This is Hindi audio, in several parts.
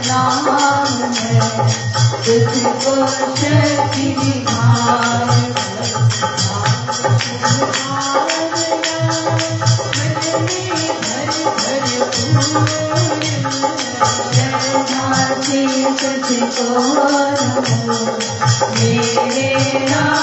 Rama तुझको शक्ति निधान तुझको मेरे Ram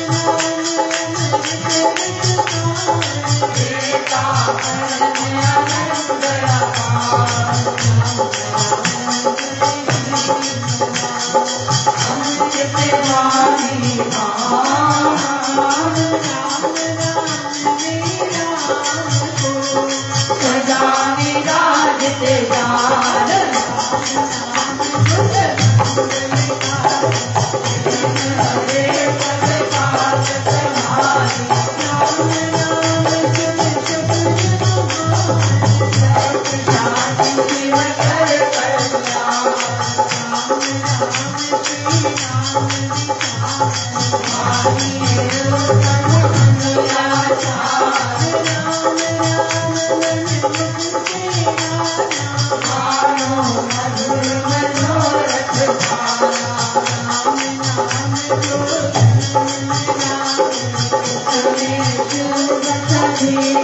Hare Ram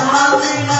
Ram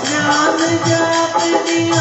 Ram जाप दिया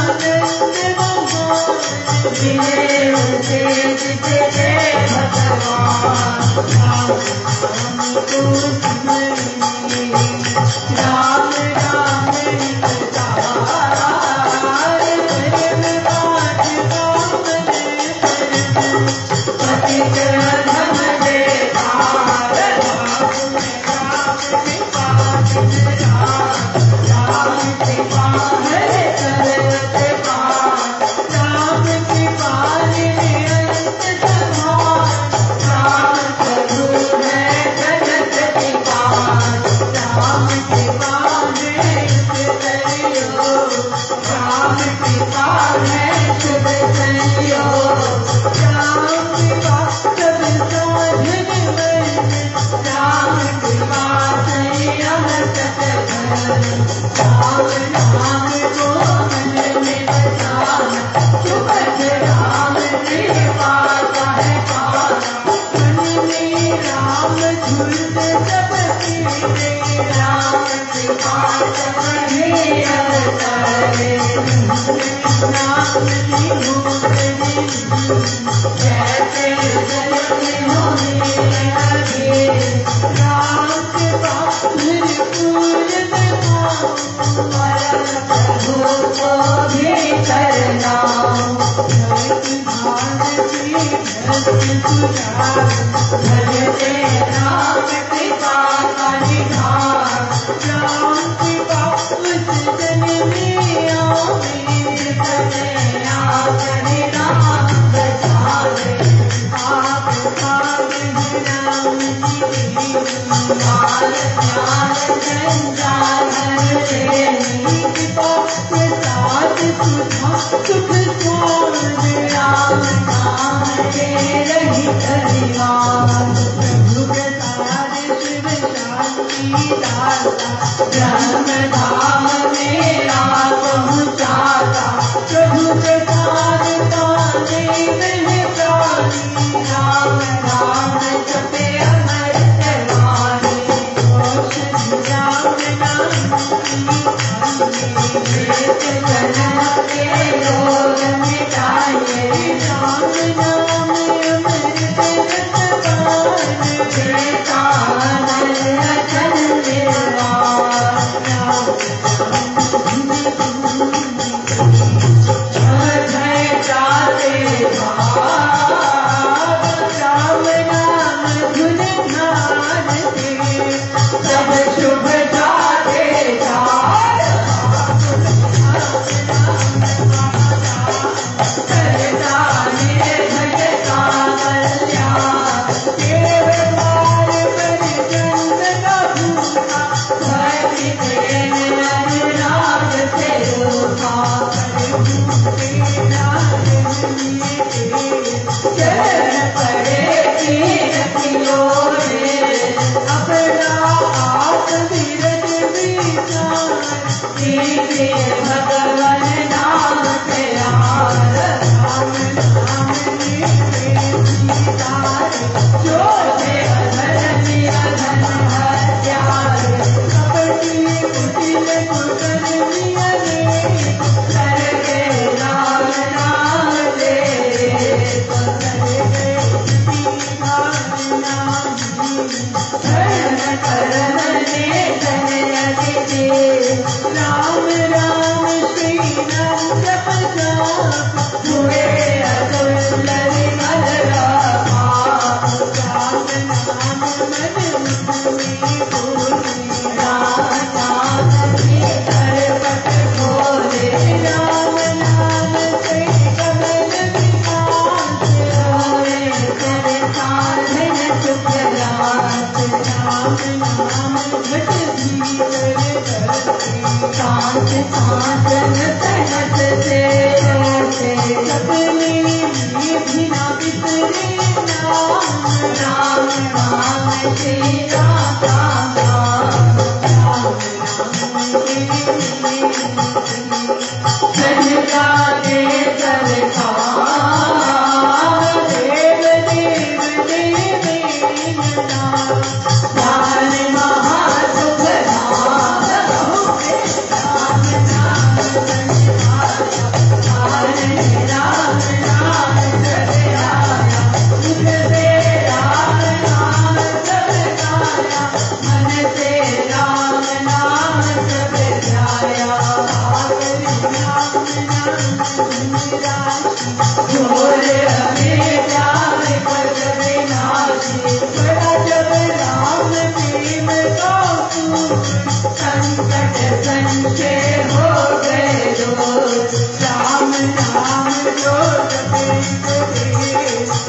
राम राम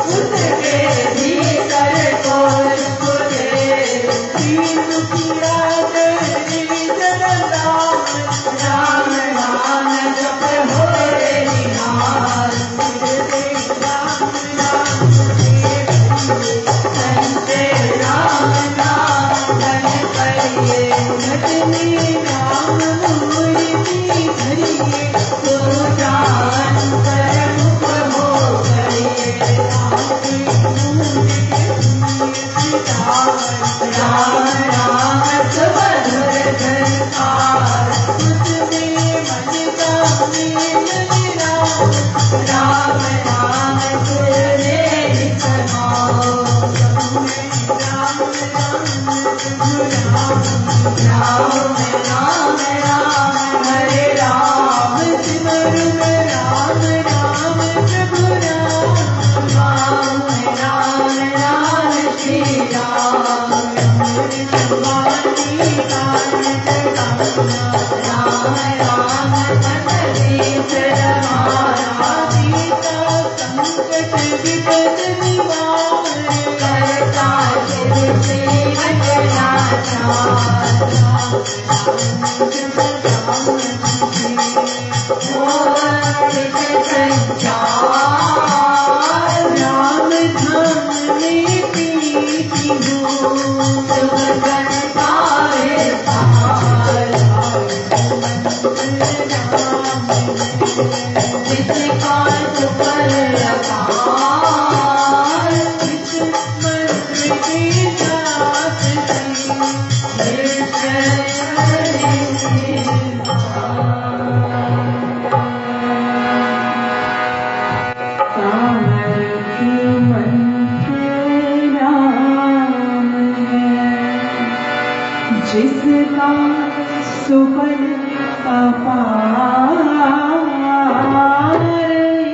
उसके भीतर कोई खुदे राम नाम जप होए निहाल संते राम नाम धन करिए भजनी राम मूर्ति धरिए तो जान कर मुख हो करिए राम राम सब धुर धरकार राम राम सुरने समाओ राम राम राम हरे राम सिमरु राम राम प्रभु राम राम राम श्री राम राम राम पतदीप रमारा सीता संकट विपद निवार करता शिव श्री रघुनाथ राम धाम में प्रीति हो सुगन पाए जिसका सुपर अपार मंत्र की जात जिसका सुबल अपार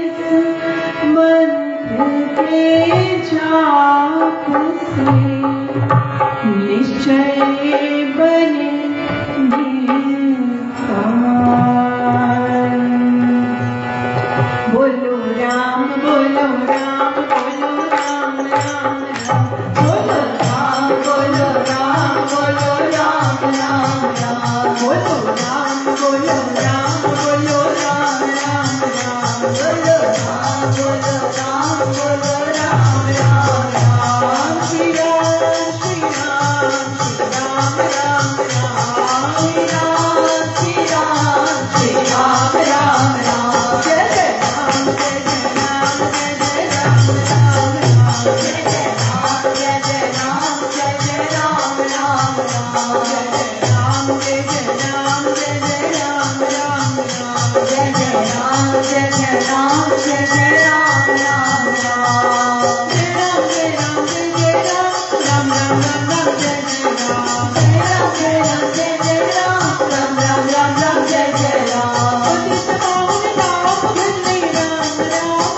इस मंत्र के जाप से निश्चय बने बोलो राम बोलो राम बोलो राम राम राम बोलो राम बोलो राम बोलो राम राम राम बोलो राम बोलो राम बोलो राम राम राम बोलो राम बोलो राम बोलो राम राम राम श्री राम श्री राम श्री राम राम राम श्री राम श्री राम श्री राम राम राम जय जय राम जय जय राम जय जय राम राम राम जय जय राम जय जय राम जय जय राम राम राम जय जय राम जय जय राम जय जय राम राम राम जय जय राम जय जय राम जय जय राम राम राम जय राम जय राम जय जय राम राम राम राम राम जय जय राम जय राम जय राम जय जय राम राम राम राम राम जय जय राम पतित पावन राम भजने राम राम राम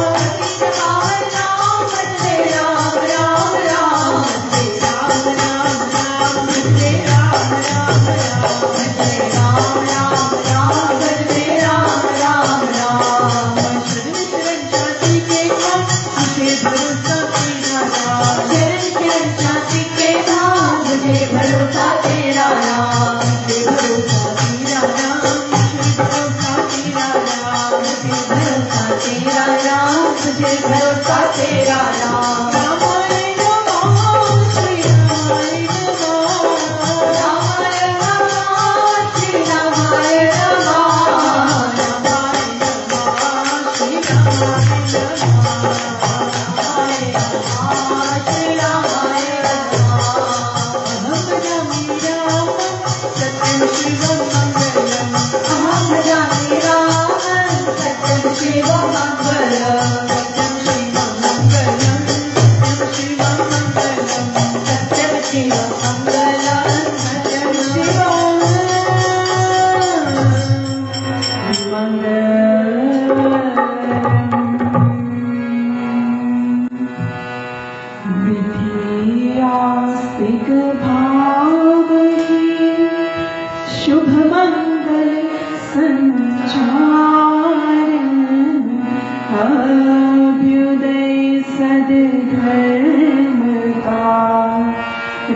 पतित पावन राम भजने राम राम राम श्री राम राम राम भजने राम राम राम भजने राम राम राम भजने राम राम राम शरण शरण जाति के हम तुझे भरोसा तेरा राम शरण शरण जाति के धाम मुझे भरोसा तेरा राम तुझे भरोसा तेरा राम तुझे भरोसा तेरा राम मुझे भरोसा तेरा राम मुझे भरोसा तेरा राम रामाय नमः श्री रामाय नमः रामाय नमः श्री रामाय नमः रामाय नमः श्री रामाय नमः श्री रामाय नमः अहं भजामि रामं सत्यं शिवं मङ्गलम् अहं भजामि रामं सत्यं शिवं मङ्गलम् सत्यं शिवं मङ्गलम् सत्यं अभ्युदय सद्धर्म का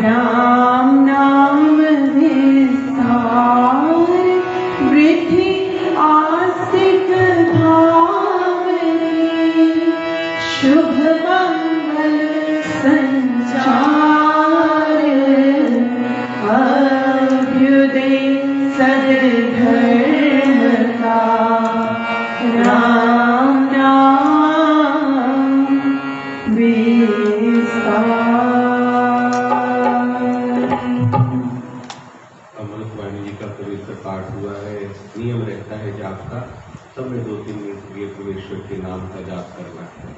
राम नाम विस्तार वृद्धि आस्तिक भावने शुभ मंगल संचार अभ्युदय सद्धर्म का राम नाम अमृतवाणी जी का पवित्र पाठ हुआ है। नियम रहता है जाप का, समय 2-3 मिनट के लिए परमेश्वर के नाम का जाप करना है।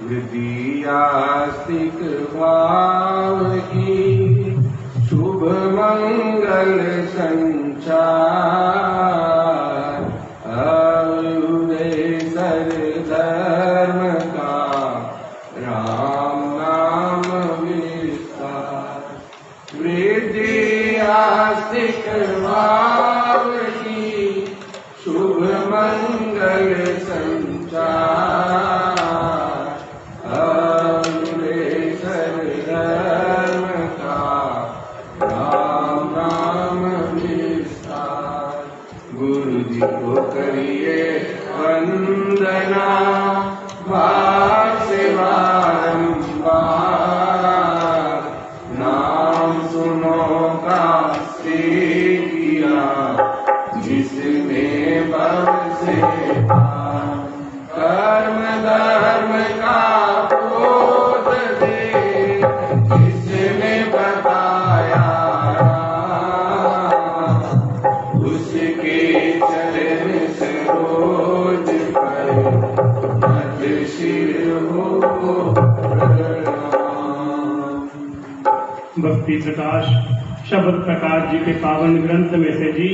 वृद्धि आस्तिक भाव की शुभ मंगल संचार अभ्युदय सर्वधर्म का राम नाम विस्तार वृद्धि आस्तिक भाव की शुभ मंगल संचार को करिए वंदना भाव से बारंबार नाम सुनो का किया जिसने भव से कर्म धर्म का बोध दे जिसने बताया उसके चरण सरोज पर मत शिर हो भक्ति प्रकाश शब्द प्रकाश जी के पावन ग्रंथ में से जी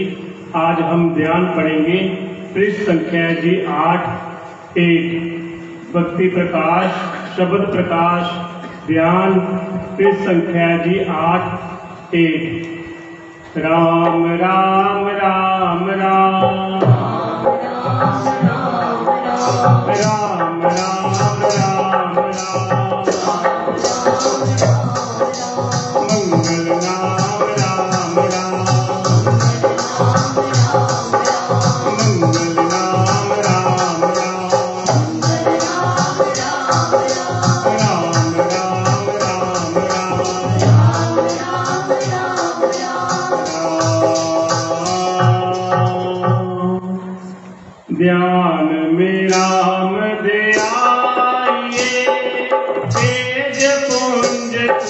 आज हम ध्यान पढ़ेंगे पृष्ठ संख्या जी 8-1 भक्ति प्रकाश शब्द प्रकाश ध्यान पृष्ठ संख्या जी 8-1 राम राम राम राम राम राम राम राम Hare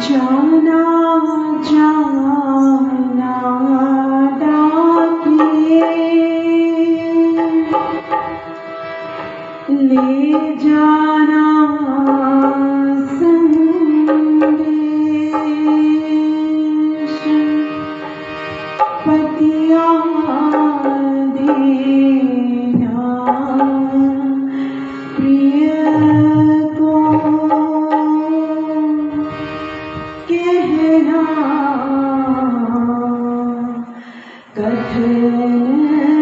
जाना जाना डाके ले जाना मिलोगे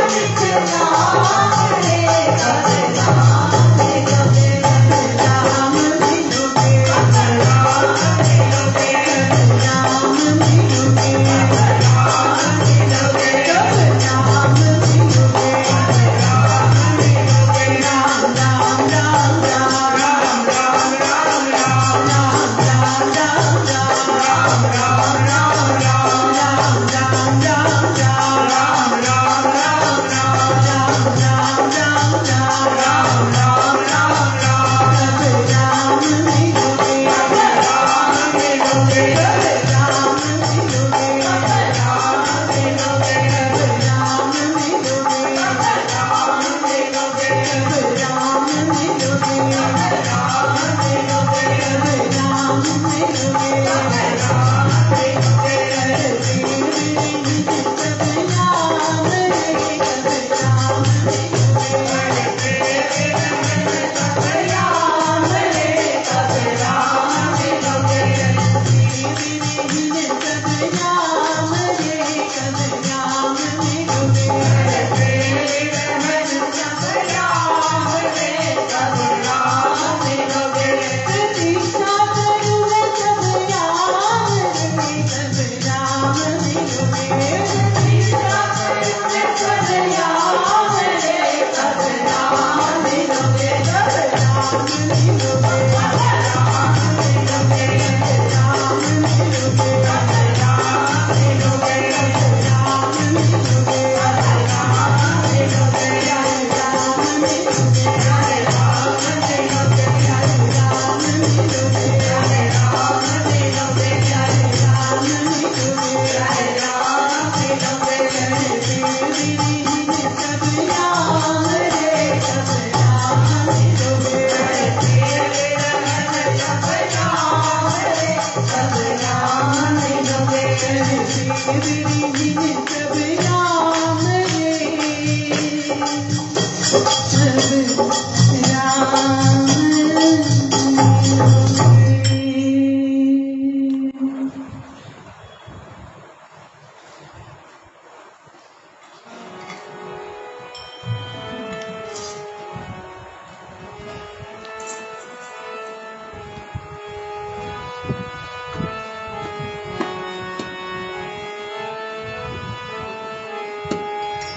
Thank you.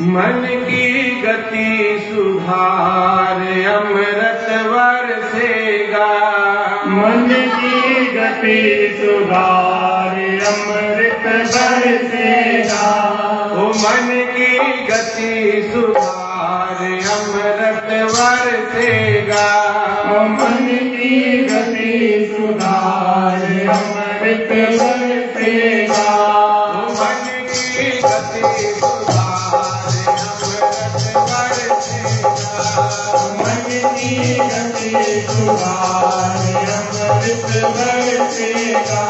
मन की गति सुधार अमृत बरसेगा। मन की गति सुधार अमृत बरसेगा। ओ मन की गति सुधार अमृत बरसेगा। ओ मन की गति सुधार अमृत बरसेगा। ओ मन की गति मन की गति सुधार अमृत बरसेगा।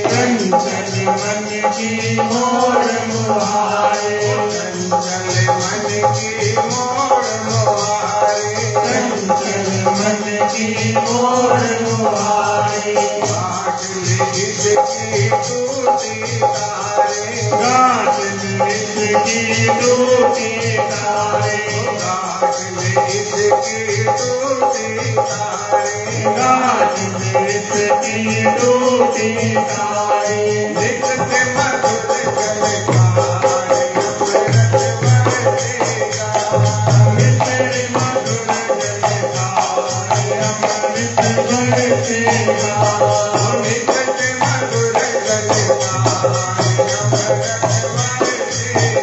चंचल मन की मोड़ मुहारे। चंचल मन की मोड़ मुहारे। चंचल मन की मोड़ मुहारे। गाँठ ले इसकी टूटी तारे। गाँठ ले इसकी टूटी तारे। गाँठ ले इसकी टूटी तारे। गाँठ ले इसकी टूटी तारे। लिखते मधुर गलकारे अमृत बरसेगा। मित्र मधुर जलधारे अमृत बरसेगा। लिखते मधुर गलकारे अमृत बरसेगा।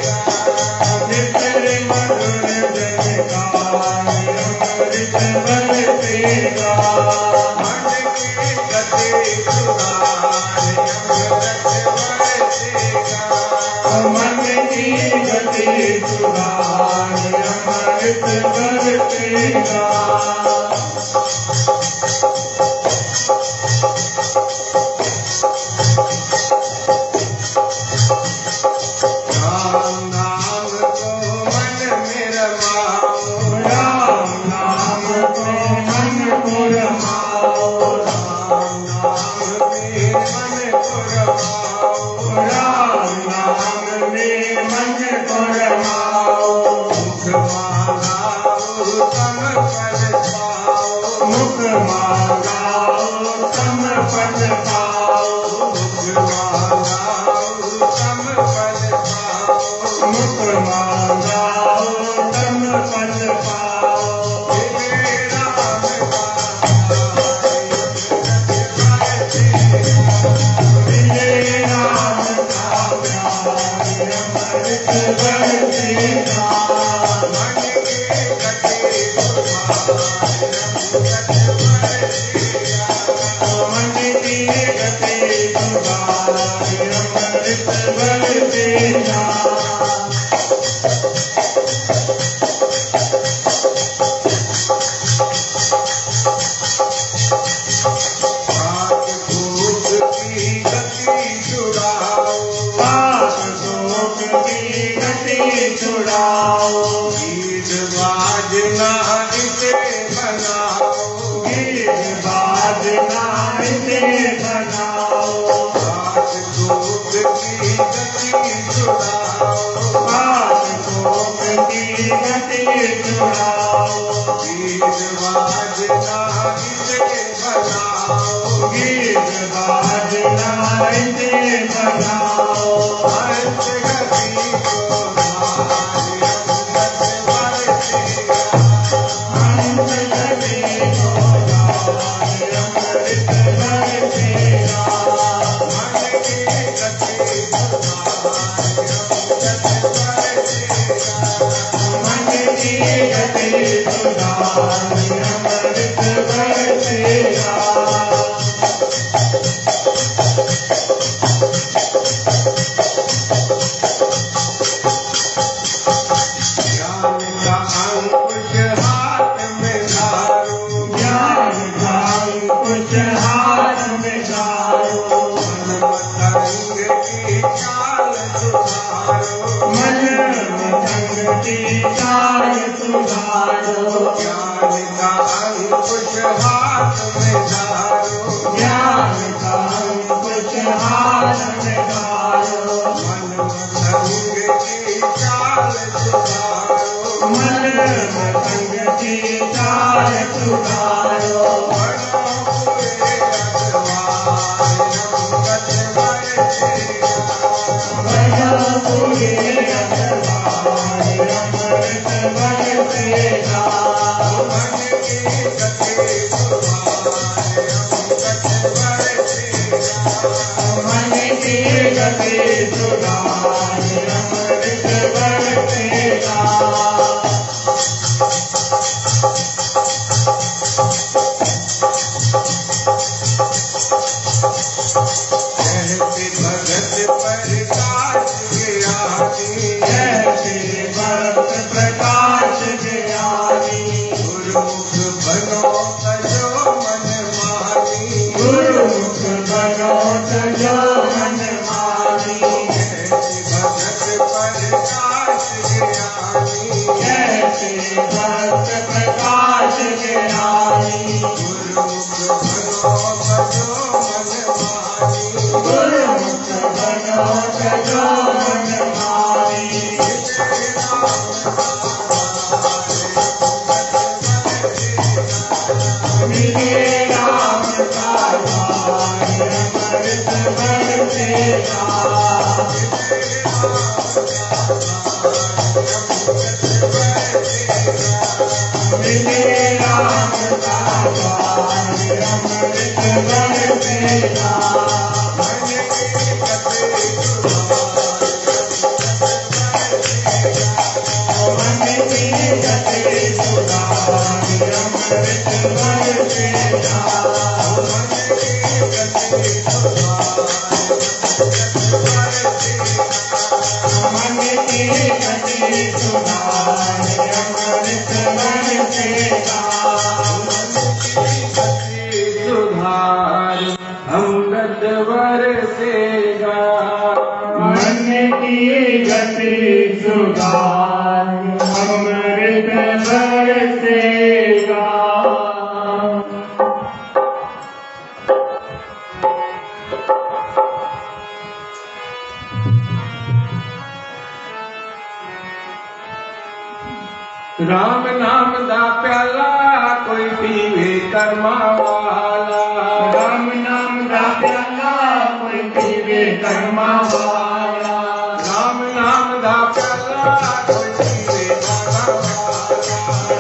मित्र मधुर जलधारे अमृत बरसेगा। मन की गति सुधार अमृत बरसेगा। मन की गति सुधार अमृत बरसेगा। राम नाम को मन में रमाओ। राम नाम को मन को रमाओ। राम नाम में मन को रमाओ। राम नाम में मन को रमाओ। मुख मांगाओ तम पद पाओ। मुख मांगाओ तम पद पाओ। मुख मांगाओ तम पद पाओ। मुख मांगाओ तम पद पाओ। हे राम का मिले राम का प्यार अमृत बरसेगा। मन की गति सुधार अमृत बरसेगा। मन की गति सुधार अमृत बरसेगा। पाप भूत की गति छुड़ाओ। पाप दोष की गति छुड़ाओ। गीत बाजना इसे बनाओ। गीत बाजना इसे बनाओ। पाप भूत की गति छुड़ाओ। पाप दोष की गति छुड़ाओ। गीत बाजना इसे बनाओ। गीत बाजना इसे बनाओ। हंस गति को धार अमृत बरसेगा। हंस गति को धार अमृत बरसेगा। मन की गति सुधार अमृत बरसेगा। मन की गति सुधार अमृत बरसेगा। ज्ञान का अंकुश हाथ में धारो। ज्ञान का अंकुश हाथ में धारो। मन मतंग की चाल सुधारो मन संगति चाल सुधारो ज्ञान का अंकुश हाथ में धारो ज्ञान का अंकुश हाथ में धारो मन संग की चाल सुधारो मन संगति चाल सुधारो बनो पूरे अखबार अमृत बरसेगा मन की गति सुधार अमृत बरसेगा मन की गति सुधार अमृत बरसेगा कहते भगत प्रकाश ज्ञानी ऐसे भक्त प्रकाश ज्ञानी गुरुमुख बनो तजो मन मानी गुरुमुख बनो तजो मन मानी कहते भगत प्रकाश ज्ञानी ऐसे भक्त प्रकाश ज्ञानी गुरुमुख बनो तजो मन मानी गुरुमुख बनो तजो मन मानी मिले राम का द्वार अमृत बरसेगा मिले राम का द्वार अमृत बरसेगा मन की गति सुधार अमृत बरसेगा मन की गति सुधार अमृत बरसेगा सुधार अमृत बरसेगा मन की गति सुधार अमृत बरसेगा राम नाम दा प्याला कोई पीवे कर्मा वाला राम नाम का प्याला कोई पीवे कर्मा वाला राम नाम दा प्याला कोई पीवे कर्मा वाला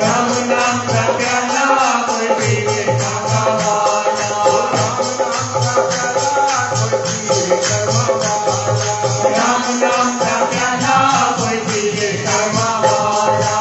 राम नाम का प्याला कोई पीवे कर्मा वाला राम नाम दा प्याला कोई पीवे कर्मा वाला राम नाम का प्याला कोई पीवे कर्मा वाला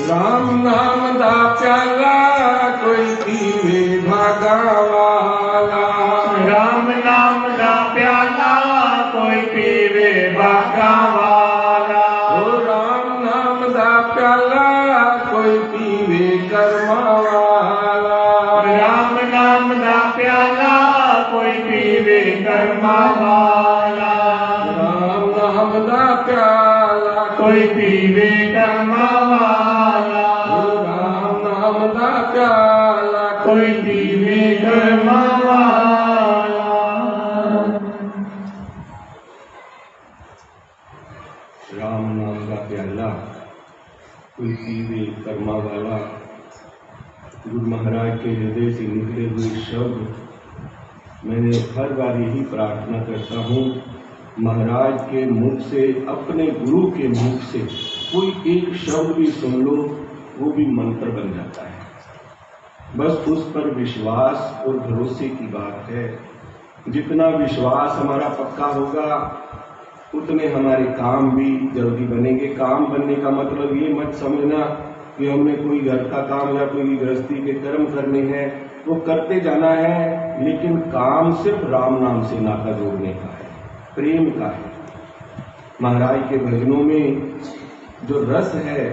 राम नाम दा प्याला कोई पीवे भागा वाला। राम नाम दा प्याला कोई पीवे भागा वाला। ओ राम नाम दा प्याला कोई पीवे कर्मा वाला। राम नाम दा प्याला कोई पीवे कर्मा वाला। राम नाम दा प्याला कोई पीवे कर्मा वाला। राम नाम दा प्याला कोई पीवे कर्मा वाला। राम नाम का प्याला कोई पीवे कर्मा वाला। गुरु महाराज के हृदय से निकले हुए शब्द मैंने हर बार यही प्रार्थना करता हूँ, महाराज के मुख से, अपने गुरु के मुख से कोई एक शब्द भी सुन लो, वो भी मंत्र बन जाता है। बस उस पर विश्वास और भरोसे की बात है। जितना विश्वास हमारा पक्का होगा उतने हमारे काम भी जल्दी बनेंगे। काम बनने का मतलब ये मत समझना कि हमने कोई घर का काम या कोई गृहस्थी के कर्म करने हैं, वो करते जाना है, लेकिन काम सिर्फ राम नाम से नाता जोड़ने का है, प्रेम का है। महाराज के भजनों में जो रस है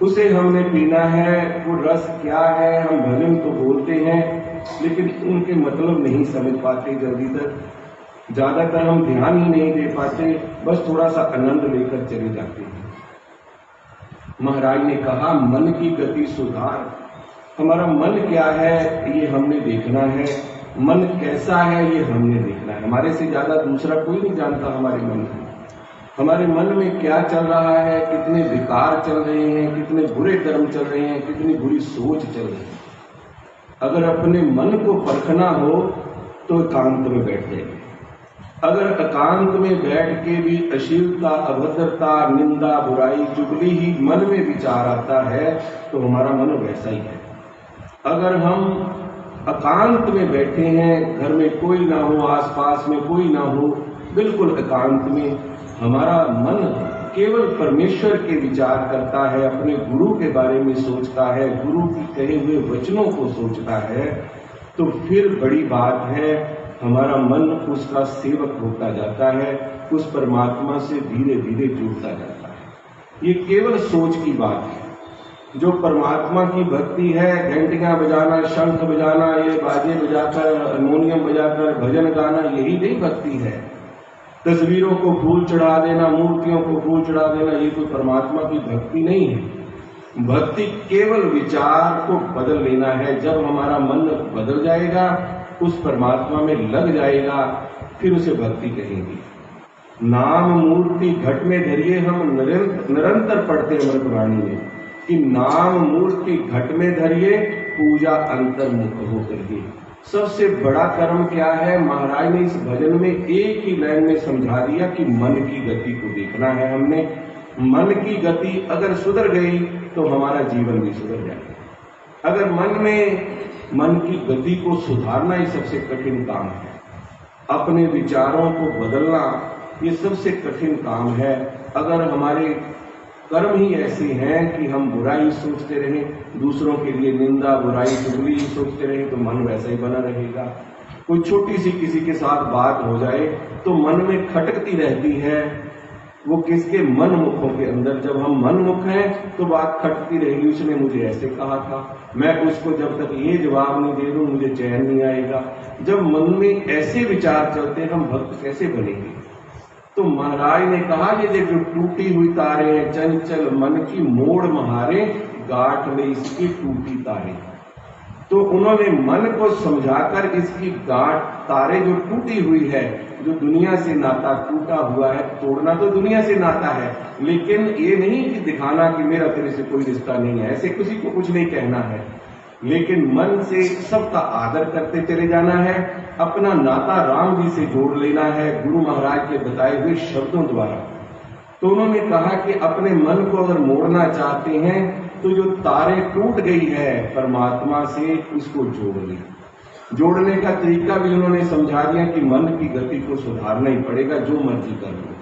उसे हमने पीना है। वो रस क्या है? हम भजन तो बोलते हैं लेकिन उनके मतलब नहीं समझ पाते जल्दी तक। ज्यादातर हम ध्यान ही नहीं दे पाते, बस थोड़ा सा आनंद लेकर चले जाते हैं। महाराज ने कहा मन की गति सुधार। हमारा मन क्या है ये हमने देखना है, मन कैसा है ये हमने देखना है। हमारे से ज्यादा दूसरा कोई नहीं जानता हमारे मन को। हमारे मन में क्या चल रहा है, कितने विकार चल रहे हैं, कितने बुरे कर्म चल रहे हैं, कितनी बुरी सोच चल रही है। अगर अपने मन को परखना हो तो एकांत में बैठ जाइए। अगर एकांत में बैठ के भी अश्लीलता, अभद्रता, निंदा, बुराई, चुगली ही मन में विचार आता है तो हमारा मन वैसा ही है। अगर हम एकांत में बैठे हैं, घर में कोई ना हो, आसपास में कोई ना हो, बिल्कुल एकांत में, हमारा मन केवल परमेश्वर के विचार करता है, अपने गुरु के बारे में सोचता है, गुरु की कहे हुए वचनों को सोचता है, तो फिर बड़ी बात है, हमारा मन उसका सेवक होता जाता है, उस परमात्मा से धीरे धीरे जुड़ता जाता है। ये केवल सोच की बात है। जो परमात्मा की भक्ति है, घंटियां बजाना, शंख बजाना, ये बाजे बजाकर, हारमोनियम बजाकर भजन गाना, यही नहीं भक्ति है। तस्वीरों को फूल चढ़ा देना, मूर्तियों को फूल चढ़ा देना, ये कोई परमात्मा की भक्ति नहीं है। भक्ति केवल विचार को बदल लेना है। जब हमारा मन बदल जाएगा, उस परमात्मा में लग जाएगा, फिर उसे भक्ति कहेंगे। नाम मूर्ति घट में धरिए, हम निरंतर पढ़ते हैं अमृतवाणी में कि नाम मूर्ति घट में धरिए, पूजा अंतर्मुख होकर के। सबसे बड़ा कर्म क्या है? महाराज ने इस भजन में एक ही लाइन में समझा दिया कि मन की गति को देखना है हमने। मन की गति अगर सुधर गई तो हमारा जीवन भी सुधर जाएगा। अगर मन की गति को सुधारना ही सबसे कठिन काम है। अपने विचारों को बदलना ये सबसे कठिन काम है। अगर हमारे कर्म ही ऐसे हैं कि हम बुराई सोचते रहें, दूसरों के लिए निंदा, बुराई, चुगली ही सोचते रहें, तो मन वैसा ही बना रहेगा। कोई छोटी सी किसी के साथ बात हो जाए तो मन में खटकती रहती है। वो किसके? मन मुखों के अंदर। जब हम मन मुख हैं तो बात खटकती रहेगी, उसने मुझे ऐसे कहा था, मैं उसको जब तक ये जवाब नहीं दे दूं मुझे चैन नहीं आएगा। जब मन में ऐसे विचार चलते हम भक्त कैसे बनेंगे? तो महाराज ने कहा ये देखो टूटी हुई तारे, चंचल मन की मोड़ महारे, गांठ में इसकी टूटी तारे। तो उन्होंने मन को समझाकर इसकी गांठ, तारे जो टूटी हुई है, जो दुनिया से नाता टूटा हुआ है, तोड़ना तो दुनिया से नाता है, लेकिन ये नहीं कि दिखाना कि मेरा तेरे से कोई रिश्ता नहीं है, ऐसे किसी को कुछ नहीं कहना है, लेकिन मन से सबका आदर करते चले जाना है। अपना नाता राम जी से जोड़ लेना है गुरु महाराज के बताए हुए शब्दों द्वारा। तो उन्होंने कहा कि अपने मन को अगर मोड़ना चाहते हैं तो जो तारे टूट गई है परमात्मा से, उसको जोड़ लें। जोड़ने का तरीका भी उन्होंने समझा दिया कि मन की गति को सुधारना ही पड़ेगा, जो मर्जी कर लो।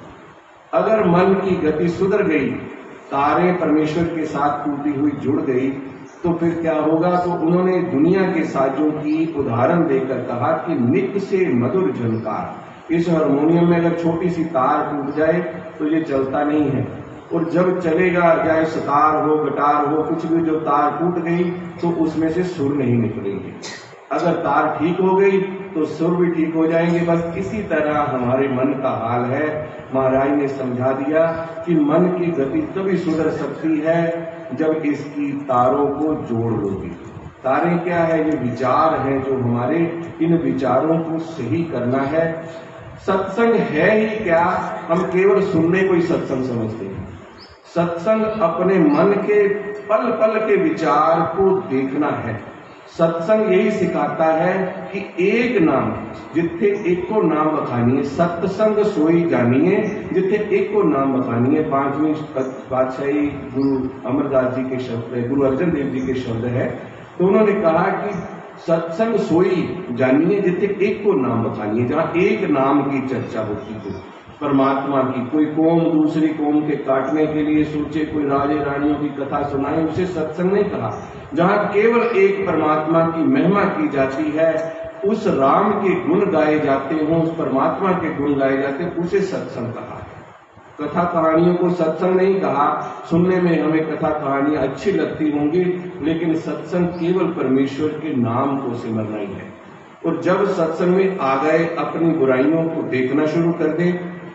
अगर मन की गति सुधर गई, तारे परमेश्वर के साथ टूटी हुई जुड़ गई, तो फिर क्या होगा? तो उन्होंने दुनिया के साजों की उदाहरण देकर कहा कि निक से मधुर झनकार। इस हारमोनियम में अगर छोटी सी तार टूट जाए तो ये चलता नहीं है, और जब चलेगा, चाहे सितार हो, गिटार हो, कुछ भी, जो तार टूट गई तो उसमें से सुर नहीं निकलेंगे। अगर तार ठीक हो गई तो सुर भी ठीक हो जाएंगे। बस इसी तरह हमारे मन का हाल है। महाराज ने समझा दिया कि मन की गति तभी सुधर सकती है जब इसकी तारों को जोड़ लोगे। तारें क्या है? ये विचार है जो हमारे, इन विचारों को सही करना है। सत्संग है ही क्या? हम केवल सुनने को ही सत्संग समझते हैं। सत्संग अपने मन के पल पल के विचार को देखना है। सत्संग यही सिखाता है कि एक नाम जिथे एक को नाम बखानिए, सत्संग सोई जानिए जिथे एक को नाम बखानिए। 5वीं पातशाही गुरु अमरदास जी के शब्द है, गुरु अर्जन देव जी के शब्द है। तो उन्होंने कहा कि सत्संग सोई जानिए जिथे एक को नाम बखानिए, जहाँ एक नाम की चर्चा होती हो परमात्मा की। कोई कौम दूसरी कौम के काटने के लिए सोचे, कोई राजे रानियों की कथा सुनाए, उसे सत्संग नहीं कहा। जहाँ केवल एक परमात्मा की महिमा की जाती है, उस राम के गुण गाए जाते हों, उस परमात्मा के गुण गाए जाते हैं, उसे सत्संग कहा है। कथा कहानियों को सत्संग नहीं कहा। सुनने में हमें कथा कहानियां अच्छी लगती होंगी, लेकिन सत्संग केवल परमेश्वर के नाम को सिमरना ही है। और जब सत्संग में आ गए अपनी बुराइयों को देखना शुरू कर दें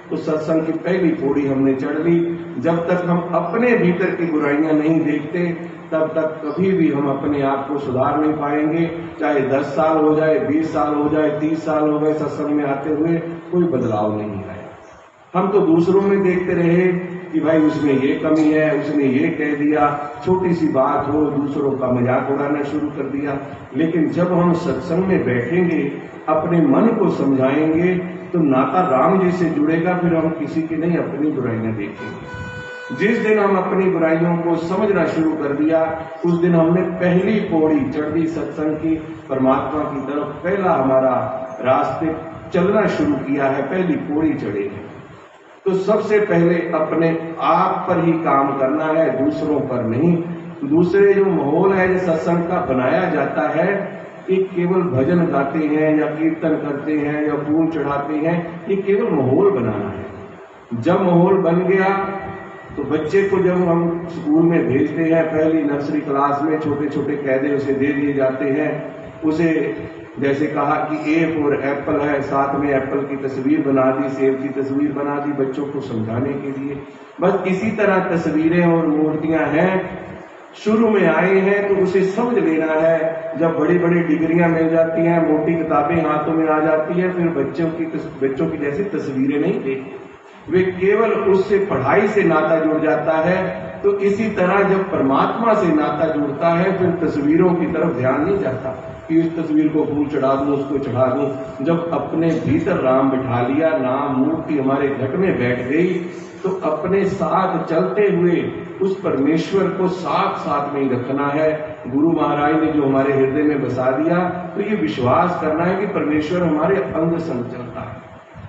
तो सत्संग की पहली पौड़ी हमने चढ़ ली। जब तक हम अपने भीतर की बुराइयां नहीं देखते तब तक कभी भी हम अपने आप को सुधार नहीं पाएंगे। चाहे 10 साल हो जाए, 20 साल हो जाए, 30 साल हो गए सत्संग में आते हुए, कोई बदलाव नहीं आया। हम तो दूसरों में देखते रहे कि भाई उसमें ये कमी है, उसने ये कह दिया, छोटी सी बात हो दूसरों का मजाक उड़ाना शुरू कर दिया। लेकिन जब हम सत्संग में बैठेंगे, अपने मन को समझाएंगे तो नाता राम जी से जुड़ेगा। फिर हम किसी की नहीं अपनी बुराइयां देखेंगे। जिस दिन हम अपनी बुराइयों को समझना शुरू कर दिया उस दिन हमने पहली पौड़ी चढ़ दी सत्संग की, परमात्मा की तरफ पहला हमारा रास्ते चलना शुरू किया है, पहली पौड़ी चढ़े हैं। तो सबसे पहले अपने आप पर ही काम करना है, दूसरों पर नहीं। दूसरे जो माहौल है सत्संग का बनाया जाता है कि केवल भजन गाते हैं या कीर्तन करते हैं या फूल चढ़ाते हैं, ये केवल माहौल बनाना है। जब माहौल बन गया तो बच्चे को जब हम स्कूल में भेजते हैं, पहली नर्सरी क्लास में छोटे छोटे कायदे उसे दे दिए जाते हैं। उसे जैसे कहा कि ए फॉर एप्पल है, साथ में एप्पल की तस्वीर बना दी, सेब की तस्वीर बना दी बच्चों को समझाने के लिए। बस इसी तरह तस्वीरें और मूर्तियां हैं। शुरू में आए हैं तो उसे समझ लेना है। जब बड़ी बड़ी डिग्रियां मिल जाती हैं, मोटी किताबें हाथों में आ जाती है, फिर बच्चों की जैसी तस्वीरें नहीं देखते, वे केवल उससे पढ़ाई से नाता जुड़ जाता है। तो इसी तरह जब परमात्मा से नाता जुड़ता है फिर तस्वीरों की तरफ ध्यान नहीं जाता कि इस तस्वीर को फूल चढ़ा दूं, उसको चढ़ा दूं। जब अपने भीतर राम बिठा लिया, नाम मूर्ति हमारे घट में बैठ गई, तो अपने साथ चलते हुए उस परमेश्वर को साथ साथ में ही रखना है। गुरु महाराज ने जो हमारे हृदय में बसा दिया, तो ये विश्वास करना है कि परमेश्वर हमारे अंग संग चलता है,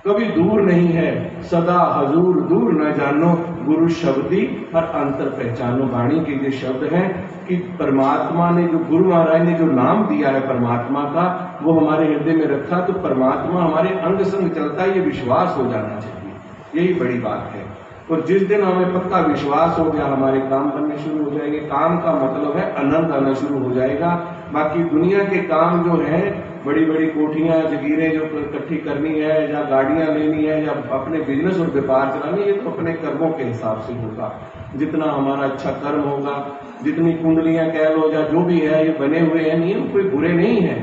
कभी दूर नहीं है। सदा हजूर दूर न जानो, गुरु शब्दी हर अंतर पहचानो। वाणी के ये शब्द हैं कि परमात्मा ने जो गुरु महाराज ने जो नाम दिया है परमात्मा का, वो हमारे हृदय में रखा, तो परमात्मा हमारे अंग संग चलता है, ये विश्वास हो जाना चाहिए। यही बड़ी बात है। और जिस दिन हमें पक्का विश्वास हो गया, हमारे काम बनने शुरू हो जाएंगे। काम का मतलब है आनंद आना शुरू हो जाएगा। बाकी दुनिया के काम जो है, बड़ी बड़ी कोठियां जगीरें जो इकट्ठी करनी है, या गाड़ियां लेनी है, या अपने बिजनेस और व्यापार चलानी, ये तो अपने कर्मों के हिसाब से होगा। जितना हमारा अच्छा कर्म होगा, जितनी कुंडलियां कह लो या जो भी है, ये बने हुए हैं नियम, कोई बुरे नहीं है।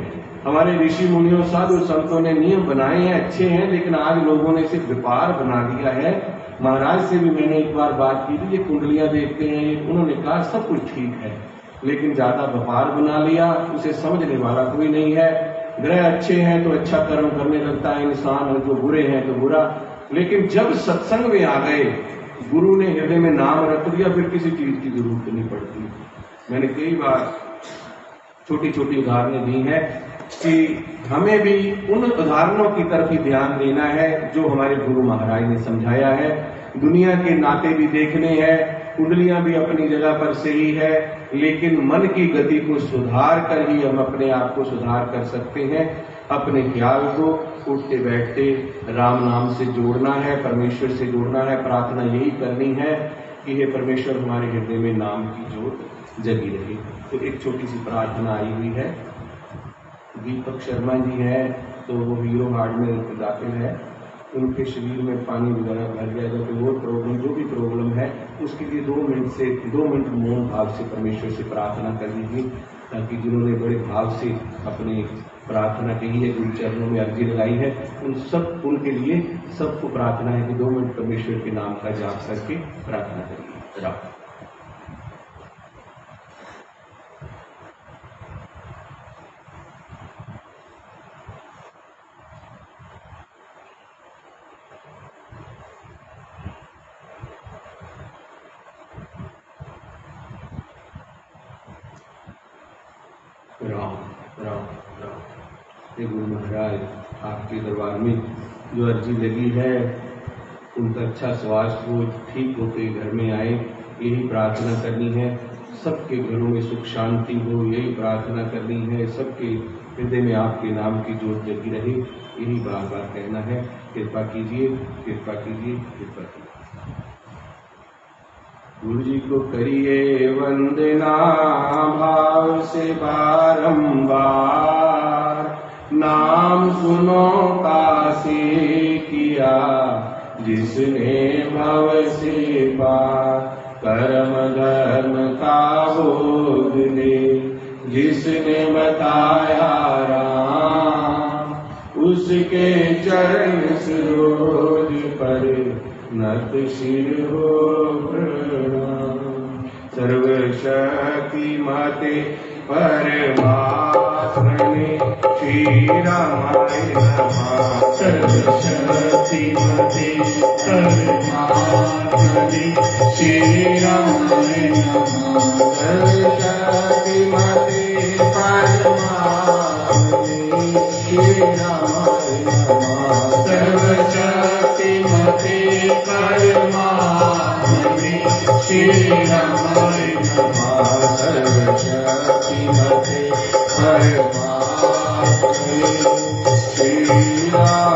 हमारे ऋषि मुनियों साधु संतों ने नियम बनाए हैं, अच्छे हैं, लेकिन आज लोगों ने इसे व्यापार बना दिया है। महाराज से भी मैंने एक बार बात की थी, ये कुंडलियां देखते हैं, उन्होंने कहा सब कुछ ठीक है, लेकिन ज्यादा व्यापार बना लिया, उसे समझने वाला कोई नहीं है। ग्रह अच्छे हैं तो अच्छा कर्म करने लगता है इंसान, और जो बुरे हैं तो बुरा। लेकिन जब सत्संग में आ गए, गुरु ने हृदय में नाम रख दिया, फिर किसी चीज की जरूरत नहीं पड़ती। मैंने कई बार छोटी छोटी उदाहरणें दी हैं कि हमें भी उन उदाहरणों की तरफ ही ध्यान देना है जो हमारे गुरु महाराज ने समझाया है। दुनिया के नाते भी देखने हैं, कुंडलियां भी अपनी जगह पर सही है, लेकिन मन की गति को सुधार कर ही हम अपने आप को सुधार कर सकते हैं। अपने ख्याल को उठते बैठते राम नाम से जोड़ना है, परमेश्वर से जोड़ना है। प्रार्थना यही करनी है कि हे परमेश्वर, हमारे हृदय में नाम की जोत जगी रहे। तो एक छोटी सी प्रार्थना आई हुई है। दीपक शर्मा जी हैं, तो वो हीरो हार्ट में दाखिल है, उनके शरीर में पानी वगैरह भर गया, तो वो प्रॉब्लम, जो भी प्रॉब्लम है, उसके लिए 2 मिनट मौन भाव से परमेश्वर से प्रार्थना कर लीजिए, ताकि जिन्होंने बड़े भाव से अपनी प्रार्थना कही है, गुरु चरणों में अर्जी लगाई है, उनके लिए सबको प्रार्थना है कि 2 मिनट परमेश्वर के नाम का जाप करके प्रार्थना करिए। राम राम राम राम। हे गुरु महाराज, आपके दरबार में जो अर्जी लगी है, उनका अच्छा स्वास्थ्य हो, ठीक होते घर में आए, यही प्रार्थना करनी है। सबके घरों में सुख शांति हो, यही प्रार्थना करनी है। सबके हृदय में आपके नाम की जोत जगी रहे, यही बार बार कहना है। कृपा कीजिए, कृपा कीजिए, कृपा कीजिए। गुरु जी को करिए वंदना भाव से बारंबार, नाम सुनो काशी किया जिसने भव से पार, कर्म धर्म का बोध दे जिसने बताया राम, उसके चरण सरोज पर नत सिर हो प्रणाम। सर्वशक्ति मते परमात्मने श्री रामाय नमः। सर्वशक्ति मते परमात्मने श्री रामाय नमः। सर्वशक्ति मते परमात्मने श्री रामाय नमः। सर्वशक्ति मते परमात्मने श्री रामाय नमः। सर्वशक्ति मते परमात्मने श्री राम